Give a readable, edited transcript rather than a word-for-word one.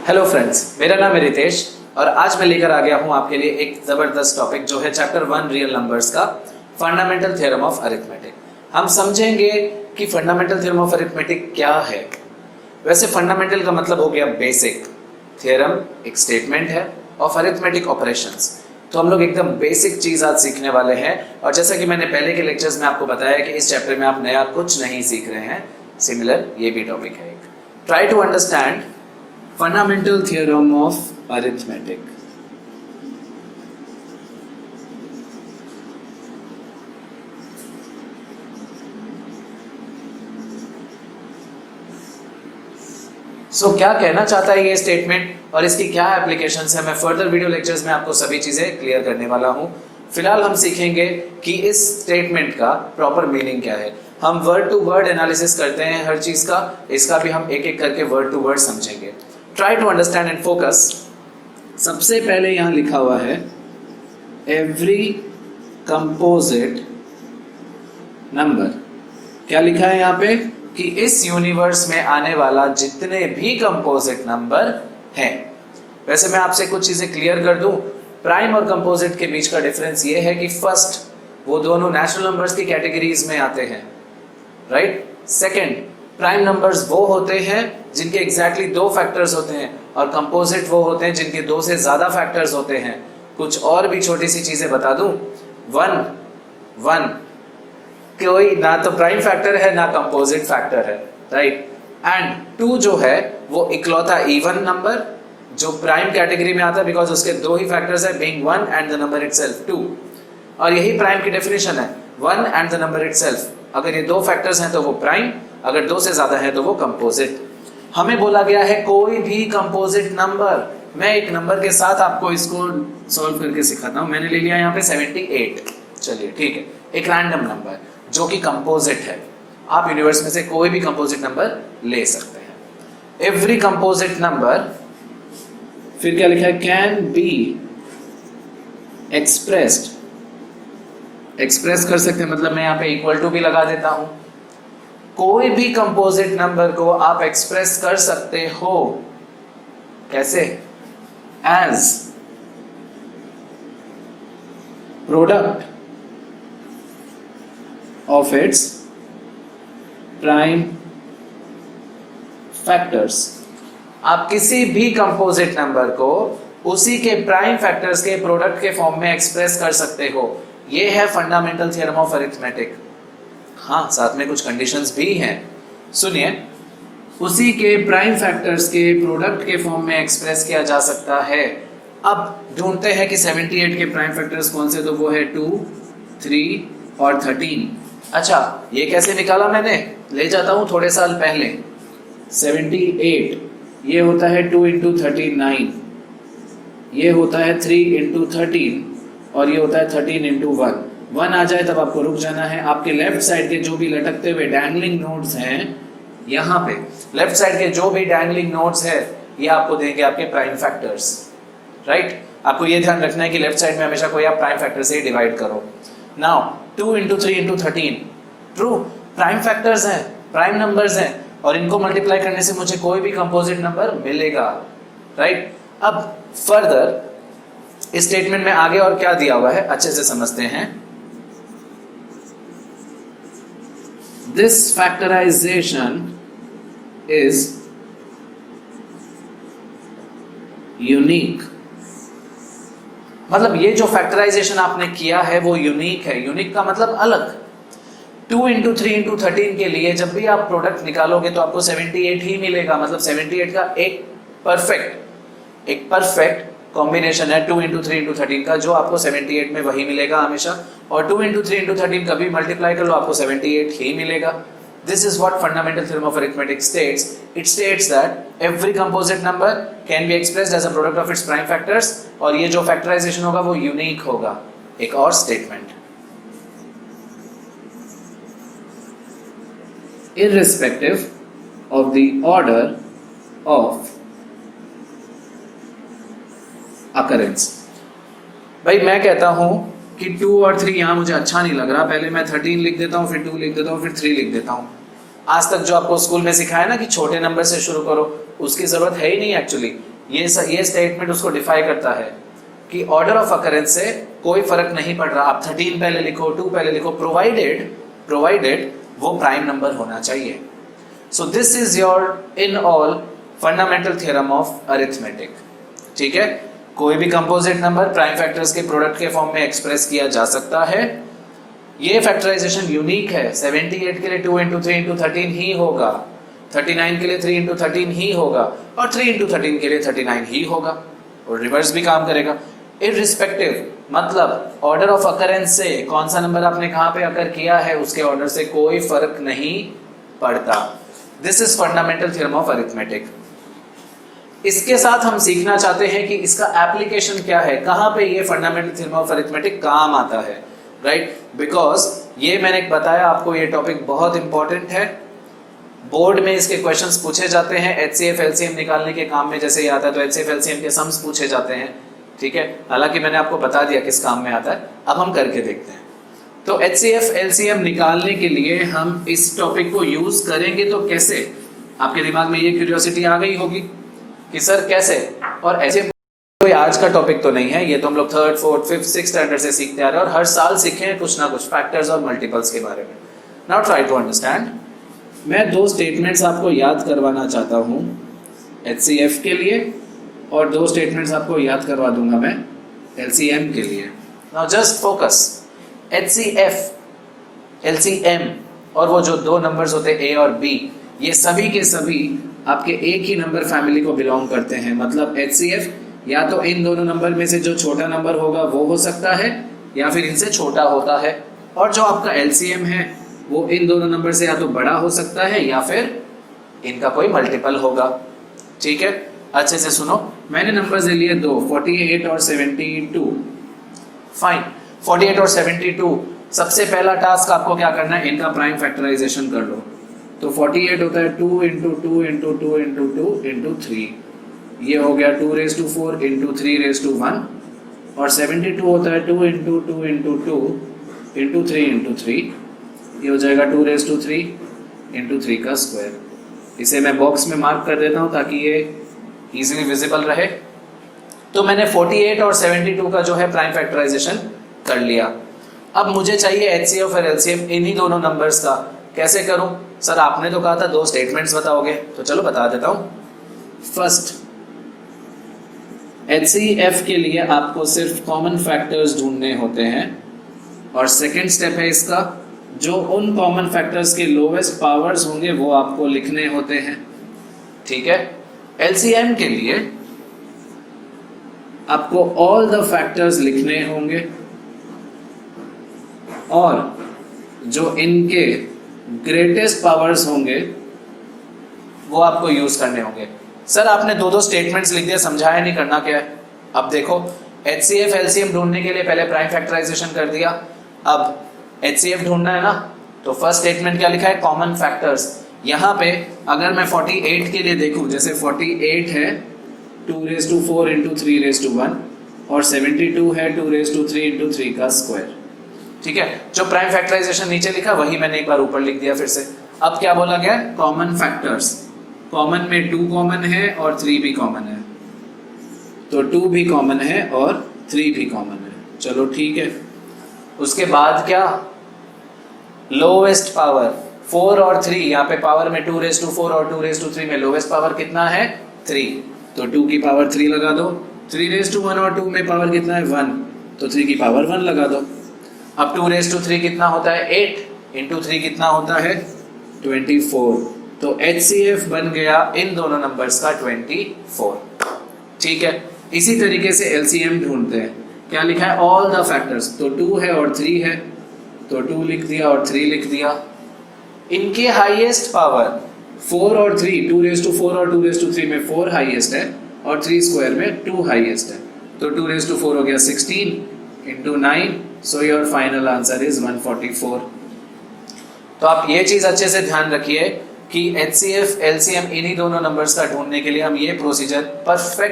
Hello friends, मेरा नाम है रितेश और आज मैं लेकर आ गया हूं आपके लिए एक जबरदस्त टॉपिक जो है चैप्टर 1 रियल नंबर्स का फंडामेंटल थ्योरम ऑफ अरिथमेटिक। हम समझेंगे कि फंडामेंटल थ्योरम ऑफ अरिथमेटिक क्या है। वैसे फंडामेंटल का मतलब हो गया बेसिक, थ्योरम एक स्टेटमेंट है ऑफ अरिथमेटिक ऑपरेशंस। तो हम लोग एकदम बेसिक चीज आज सीखने वाले हैं और जैसा कि मैंने पहले के लेक्चर्स में आपको बताया कि इस चैप्टर में आप नया कुछ नहीं सीख रहे हैं, सिमिलर ये भी टॉपिक है। Try to understand fundamental theorem of arithmetic. So, क्या कहना चाहता है ये स्टेटमेंट और इसकी क्या एप्लीकेशंस है, मैं फर्दर वीडियो लेक्चर्स में आपको सभी चीजें क्लियर करने वाला हूं। फिलहाल हम सीखेंगे कि इस स्टेटमेंट का प्रॉपर मीनिंग क्या है। हम वर्ड टू वर्ड एनालिसिस करते हैं हर चीज का, इसका भी हम एक एक करके वर्ड टू वर्ड समझेंगे। Try to understand and focus. सबसे पहले यहां लिखा हुआ है एवरी कंपोजिट नंबर। क्या लिखा है यहां पे कि इस यूनिवर्स में आने वाला जितने भी कंपोजिट नंबर हैं। वैसे मैं आपसे कुछ चीजें क्लियर कर दूं। प्राइम और कंपोजिट के बीच का डिफरेंस ये है कि फर्स्ट वो दोनों नेचुरल नंबर्स की कैटेगरीज में आते हैं, राइट। सेकंड, प्राइम नंबर्स वो होते हैं जिनके एग्जैक्टली दो फैक्टर्स होते हैं और कंपोजिट वो होते हैं जिनके दो से ज्यादा फैक्टर्स होते हैं। कुछ और भी छोटी सी चीजें बता दूं। वन कोई ना तो प्राइम फैक्टर है ना कंपोजिट फैक्टर है, राइट। एंड टू जो है वो इकलौता इवन नंबर जो प्राइम कैटेगरी में आता है बिकॉज उसके दो ही फैक्टर्स है, being one and the number itself 2। और यही प्राइम की डेफिनेशन है, one and the number itself. अगर ये दो फैक्टर्स हैं तो वो प्राइम, अगर दो से ज्यादा है तो वो कंपोजिट। हमें बोला गया है कोई भी कंपोजिट नंबर। मैं एक नंबर के साथ आपको इसको सॉल्व करके सिखाता हूं। मैंने ले लिया यहाँ पे 78। चलिए ठीक है, एक रैंडम नंबर जो कि कंपोजिट है। आप यूनिवर्स में से कोई भी कंपोजिट नंबर ले सकते हैं। एवरी कंपोजिट नंबर, फिर क्या लिखा है, कैन बी एक्सप्रेस्ड। एक्सप्रेस कर सकते हैं मतलब मैं यहाँ पे इक्वल टू भी लगा देता हूं। कोई भी कंपोजिट नंबर को आप एक्सप्रेस कर सकते हो कैसे? As product of its prime factors. आप किसी भी कंपोजिट नंबर को उसी के प्राइम फैक्टर्स के प्रोडक्ट के फॉर्म में एक्सप्रेस कर सकते हो। यह है फंडामेंटल थ्योरम ऑफ अरिथमेटिक। हाँ, साथ में कुछ कंडीशंस भी हैं, सुनिए। उसी के प्राइम फैक्टर्स के प्रोडक्ट के फॉर्म में एक्सप्रेस किया जा सकता है। अब ढूंढते हैं कि 78 के प्राइम फैक्टर्स कौन से, तो वो है 2, 3 और 13। अच्छा, ये कैसे निकाला मैंने? ले जाता हूं थोड़े साल पहले। 78 ये होता है 2 इंटू 39, ये होता है 3 इंटू 13 और ये होता है 13 इंटू 1। 1 आ जाए तब आपको रुक जाना है। आपके लेफ्ट साइड के जो भी लटकते हुए डैंगलिंग नोड्स हैं, यहाँ पे लेफ्ट साइड के जो भी डैंगलिंग नोड्स है ये आपको देंगे आपके प्राइम फैक्टर्स, राइट। आपको ये ध्यान रखना है कि लेफ्ट साइड में हमेशा कोई आप प्राइम फैक्टर से ही डिवाइड करो। Now 2 into 3 into 13 true prime factors हैं, प्राइम नंबर्स हैं और इनको मल्टीप्लाई करने से मुझे कोई भी कंपोजिट नंबर मिलेगा, राइट। अब फर्दर इस स्टेटमेंट में आगे और क्या दिया हुआ है अच्छे से समझते हैं। This factorization is unique। मतलब ये जो फैक्टराइजेशन आपने किया है वो यूनिक है। यूनिक का मतलब अलग। 2 इंटू 3 इंटू 13 के लिए जब भी आप प्रोडक्ट निकालोगे तो आपको 78 ही मिलेगा। मतलब 78 का एक परफेक्ट कॉम्बिनेशन है 2 इंटू 3 इंटू 13 का, जो आपको 78 में वही मिलेगा हमेशा। और 2 इंटू 3 इंटू 13 कभी मल्टीप्लाई कर लो आपको 78 ही मिलेगा। This is what fundamental theorem of arithmetic states. It states that every composite number can be expressed as a product of its prime factors और ये जो फैक्टराइजेशन होगा वो यूनिक होगा। एक और statement, irrespective of the order of occurrence। भाई मैं कहता हूं कि 2 और 3 यहां मुझे अच्छा नहीं लग रहा, पहले मैं 13 लिख देता हूं, फिर 2 लिख देता हूं, फिर 3 लिख देता हूं। आज तक जो आपको स्कूल में सिखाया ना कि छोटे नंबर से शुरू करो, उसकी जरूरत है ही नहीं एक्चुअली। ये स्टेटमेंट उसको डिफाई करता है कि ऑर्डर ऑफ अकरेंस से कोई फर्क नहीं पड़ रहा, आप 13 पहले लिखो, 2 पहले लिखो, प्रोवाइडेड वो प्राइम नंबर होना चाहिए। So this is your in all fundamental theorem of arithmetic. ठीक है, कोई भी कंपोजिट नंबर प्राइम फैक्टर्स के प्रोडक्ट के फॉर्म में एक्सप्रेस किया जा सकता है। ये फैक्टराइजेशन यूनिक है, 78 के लिए 2 इंटू 3 इंटू 13 ही होगा, 39 के लिए 3 इंटू 13 ही होगा, और 3 इंटू 13 के लिए 39 ही होगा, और रिवर्स भी काम करेगा। इररिस्पेक्टिव मतलब ऑर्डर ऑफ अकरेंस से कौन सा नंबर आपने कहाँ पे अकर किया है उसके ऑर्डर से कोई फर्क नहीं पड़ता। This is fundamental theorem of arithmetic. इसके साथ हम सीखना चाहते हैं कि इसका एप्लीकेशन क्या है, कहाँ पे ये फंडामेंटल थ्योरम ऑफ अरिथमेटिक काम आता है, राइट? बिकॉज ये मैंने बताया आपको, ये टॉपिक बहुत इंपॉर्टेंट है। बोर्ड में इसके क्वेश्चंस पूछे जाते हैं, एचसीएफ एलसीएम निकालने के काम में जैसे ये आता है तो एचसीएफ एलसीएम के सम्स पूछे जाते हैं। ठीक है, हालांकि मैंने आपको बता दिया किस काम में आता है, अब हम करके देखते हैं। तो एचसीएफ एलसीएम निकालने के लिए हम इस टॉपिक को यूज करेंगे तो कैसे? आपके दिमाग में ये क्यूरियोसिटी आ गई होगी कि सर कैसे, और ऐसे कोई आज का टॉपिक तो नहीं है, ये तो हम लोग 3rd 4th 5th 6th standard से सीखते आ रहे हैं और हर साल सीखे हैं कुछ ना कुछ फैक्टर्स और मल्टीपल्स के बारे में। Now try to understand. मैं 2 स्टेटमेंट्स आपको याद करवाना चाहता हूँ एचसीएफ के लिए, और 2 स्टेटमेंट्स आपको याद करवा दूंगा मैं एलसीएम के लिए। Now just focus, HCF LCM और वो जो 2 नंबर्स होते हैं ए और बी, ये सभी के सभी आपके एक ही नंबर फैमिली को बिलोंग करते हैं। मतलब एचसीएफ या तो इन दोनों नंबर में से जो छोटा नंबर होगा वो हो सकता है, या फिर इनसे छोटा होता है, और जो आपका एलसीएम है वो इन दोनों नंबर से या तो बड़ा हो सकता है या फिर इनका कोई मल्टीपल होगा। ठीक है, अच्छे से सुनो, मैंने नंबर्स ले लिए 2, 48 और 72। फाइन, 48 और 72, सबसे पहला टास्क आपको क्या करना है, इनका प्राइम फैक्टराइजेशन कर लो। तो 48 होता है 2 इंटू 2 इंटू 2 इंटू 2 इंटू 3, ये हो गया 2 raise to 4 into 3 raise to 1, और 72 होता है 2 इंटू 2 इंटू 2 इंटू 3 इंटू 3, ये हो जाएगा 2 रेज टू 3 इंटू 3 का स्क्वायर। इसे मैं बॉक्स में मार्क कर देता हूँ ताकि ये इजीली विजिबल रहे। तो मैंने 48 और 72 का जो है प्राइम फैक्टराइजेशन कर लिया। अब मुझे चाहिए एचसीएफ और एलसीएम इन्हीं दोनों नंबर्स का। कैसे करूं? सर आपने तो कहा था 2 स्टेटमेंट्स बताओगे, तो चलो बता देता हूं। फर्स्ट, एचसीएफ के लिए आपको सिर्फ कॉमन फैक्टर्स ढूंढने होते हैं, और सेकेंड स्टेप है इसका, जो उन कॉमन फैक्टर्स के लोवेस्ट पावर्स होंगे वो आपको लिखने होते हैं। ठीक है, एलसीएम के लिए आपको ऑल द फैक्टर्स लिखने होंगे, और जो इनके ग्रेटेस्ट पावर्स होंगे वो आपको यूज करने होंगे। सर आपने 2 स्टेटमेंट्स लिख दिया, समझाया नहीं करना क्या है। अब देखो, एचसीएफ एलसीएम ढूंढने के लिए पहले प्राइम फैक्टराइजेशन कर दिया, अब एचसीएफ ढूंढना है ना, तो फर्स्ट स्टेटमेंट क्या लिखा है, कॉमन फैक्टर्स। यहाँ पे अगर मैं 48 के लिए देखूं, जैसे 48 है 2 raise to 4 into 3 raise to 1, और 72 है 2 रेज टू 3 इंटू 3 का स्क्वायर। ठीक है, जो प्राइम फैक्टराइजेशन नीचे लिखा वही मैंने एक बार ऊपर लिख दिया फिर से। अब क्या बोला गया, कॉमन फैक्टर्स। कॉमन में 2 कॉमन है और 3 भी कॉमन है, तो 2 भी कॉमन है और 3 भी कॉमन है। चलो ठीक है, उसके बाद क्या, लोवेस्ट पावर 4 और 3, यहाँ पे पावर में 2 रेज टू 4 और 2 रेज टू 3 में लोवेस्ट पावर कितना है, 3, तो 2 की पावर 3 लगा दो। 3 रेज टू 1 और 2 में पावर कितना है, 1, तो 3 की पावर 1 लगा दो। अब 2 रेज टू 3 कितना होता है, 8 इंटू 3 कितना होता है, 24, तो HCF बन गया इन दोनों नंबर्स का 24। ठीक है, इसी तरीके से LCM ढूंढते हैं। क्या लिखा है, ऑल द फैक्टर्स, तो 2 है और 3 है, तो 2 लिख दिया और 3 लिख दिया। इनके हाईएस्ट पावर 4 और 3, 2 रेज टू 4 और 2 रेज टू 3 में 4 हाईएस्ट है और 3 स्क्वायर में 2 हाईएस्ट है, तो 2 रेज टू 4 हो गया 16 into 9, so your final answer is 144। तो आप ये चीज अच्छे से ध्यान रखिए कि HCF LCM इन्हीं दोनों नंबर्स का ढूंढने के लिए हम ये प्रोसीजर परफेक्ट